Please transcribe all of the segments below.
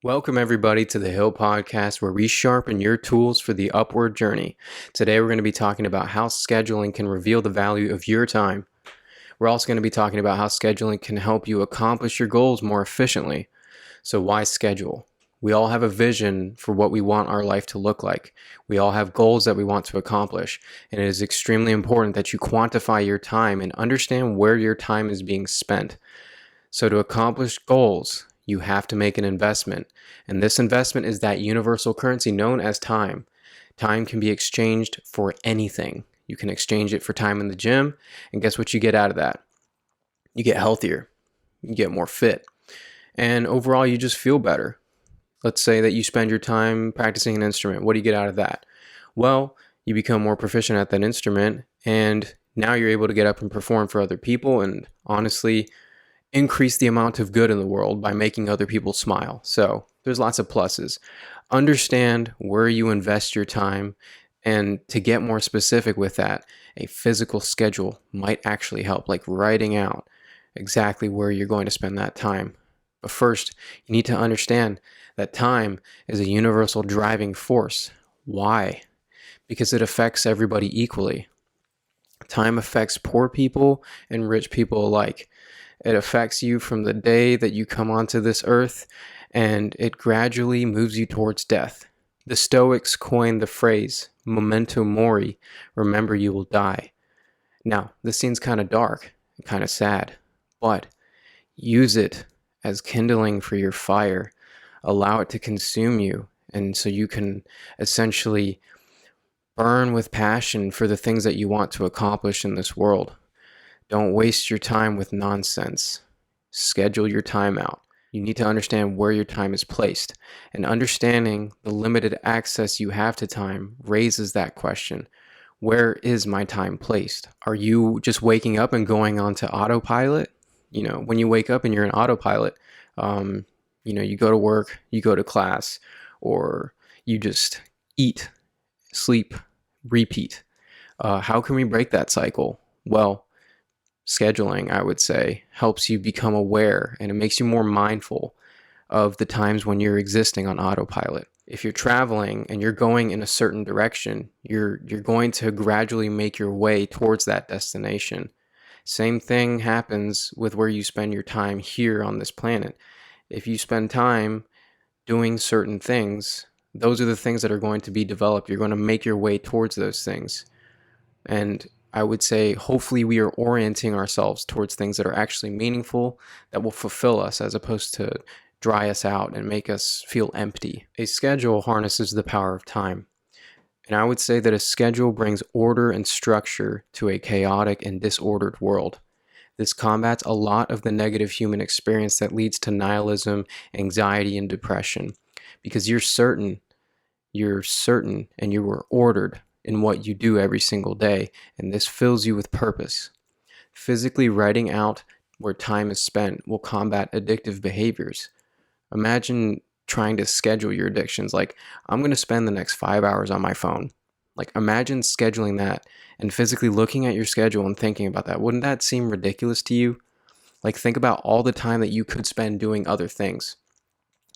Welcome, everybody, to the Hill Podcast, where we sharpen your tools for the upward journey. Today, we're going to be talking about how scheduling can reveal the value of your time. We're also going to be talking about how scheduling can help you accomplish your goals more efficiently. So, why schedule? We all have a vision for what we want our life to look like. We all have goals that we want to accomplish, and it is extremely important that you quantify your time and understand where your time is being spent. So, to accomplish goals, you have to make an investment. And this investment is that universal currency known as time. Time can be exchanged for anything. You can exchange it for time in the gym, and guess what you get out of that? You get healthier, you get more fit, and overall, you just feel better. Let's say that you spend your time practicing an instrument. What do you get out of that? Well, you become more proficient at that instrument, and now you're able to get up and perform for other people, and honestly, increase the amount of good in the world by making other people smile. So there's lots of pluses. Understand where you invest your time, and to get more specific with that, a physical schedule might actually help, like writing out exactly where you're going to spend that time. But first, you need to understand that time is a universal driving force. Why? Because it affects everybody equally. Time affects poor people and rich people alike. It affects you from the day that you come onto this earth, and it gradually moves you towards death. The Stoics coined the phrase, memento mori, remember you will die. Now, this seems kind of dark and kind of sad, but use it as kindling for your fire. Allow it to consume you, and so you can essentially burn with passion for the things that you want to accomplish in this world. Don't waste your time with nonsense. Schedule your time out. You need to understand where your time is placed. And understanding the limited access you have to time raises that question. Where is my time placed? Are you just waking up and going on to autopilot? When you wake up and you're in autopilot, you go to work, you go to class, or you just eat, sleep, repeat. How can we break that cycle? Well, scheduling, I would say, helps you become aware, and it makes you more mindful of the times when you're existing on autopilot. If you're traveling and you're going in a certain direction, you're going to gradually make your way towards that destination. Same thing happens with where you spend your time here on this planet. If you spend time doing certain things, those are the things that are going to be developed. You're going to make your way towards those things. And I would say, hopefully, we are orienting ourselves towards things that are actually meaningful, that will fulfill us, as opposed to dry us out and make us feel empty. A schedule harnesses the power of time. And I would say that a schedule brings order and structure to a chaotic and disordered world. This combats a lot of the negative human experience that leads to nihilism, anxiety, and depression. Because you're certain, and you were ordered in what you do every single day, and this fills you with purpose. Physically writing out where time is spent will combat addictive behaviors. Imagine trying to schedule your addictions, like, I'm going to spend the next 5 hours on my phone. Like, imagine scheduling that and physically looking at your schedule and thinking about that. Wouldn't that seem ridiculous to you? Like, think about all the time that you could spend doing other things.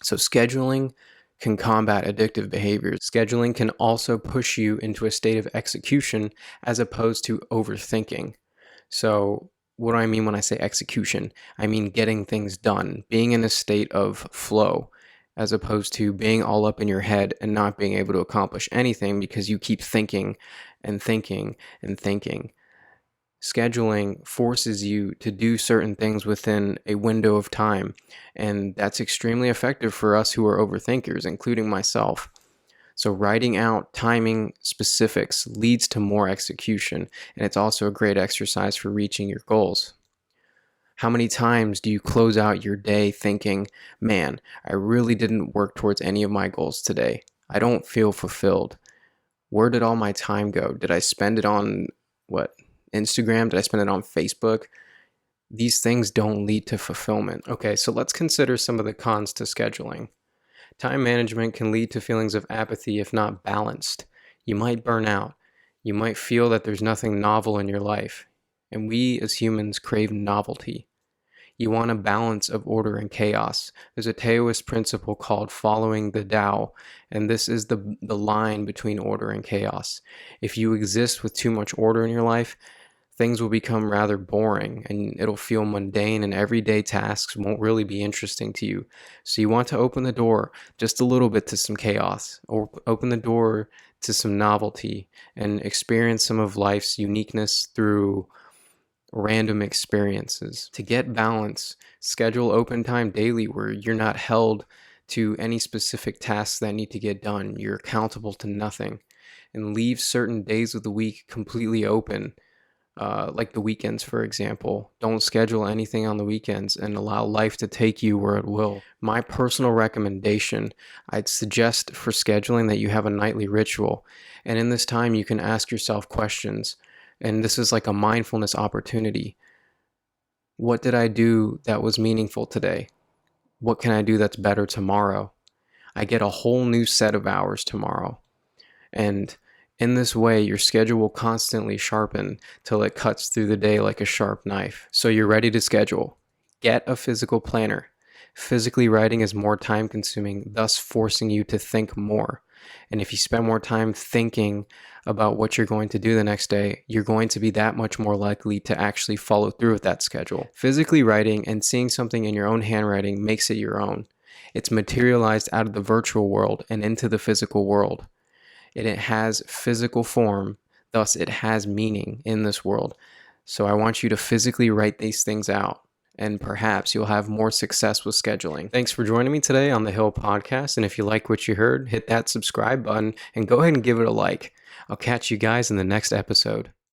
So scheduling can combat addictive behaviors. Scheduling can also push you into a state of execution as opposed to overthinking. So what do I mean when I say execution? I mean getting things done, being in a state of flow, as opposed to being all up in your head and not being able to accomplish anything because you keep thinking and thinking and thinking. Scheduling forces you to do certain things within a window of time, and that's extremely effective for us who are overthinkers, including myself. So writing out timing specifics leads to more execution, and it's also a great exercise for reaching your goals. How many times do you close out your day thinking, man, I really didn't work towards any of my goals today. I don't feel fulfilled. Where did all my time go? Did I spend it on Instagram? Did I spend it on Facebook? These things don't lead to fulfillment. Okay, so let's consider some of the cons to scheduling. Time management can lead to feelings of apathy if not balanced. You might burn out. You might feel that there's nothing novel in your life. And we as humans crave novelty. You want a balance of order and chaos. There's a Taoist principle called following the Tao, and this is the line between order and chaos. If you exist with too much order in your life, things will become rather boring and it'll feel mundane, and everyday tasks won't really be interesting to you. So you want to open the door just a little bit to some chaos, or open the door to some novelty and experience some of life's uniqueness through random experiences. To get balance, schedule open time daily where you're not held to any specific tasks that need to get done. You're accountable to nothing. And leave certain days of the week completely open, like the weekends, for example. Don't schedule anything on the weekends and allow life to take you where it will. My personal recommendation, I'd suggest for scheduling that you have a nightly ritual. And in this time, you can ask yourself questions. And this is like a mindfulness opportunity. What did I do that was meaningful today? What can I do that's better tomorrow? I get a whole new set of hours tomorrow. And in this way, your schedule will constantly sharpen till it cuts through the day like a sharp knife. So you're ready to schedule. Get a physical planner. Physically writing is more time consuming, thus forcing you to think more. And if you spend more time thinking about what you're going to do the next day, you're going to be that much more likely to actually follow through with that schedule. Physically writing and seeing something in your own handwriting makes it your own. It's materialized out of the virtual world and into the physical world. It has physical form, thus it has meaning in this world. So I want you to physically write these things out, and perhaps you'll have more success with scheduling. Thanks for joining me today on the Hill Podcast, and if you like what you heard, hit that subscribe button and go ahead and give it a like. I'll catch you guys in the next episode.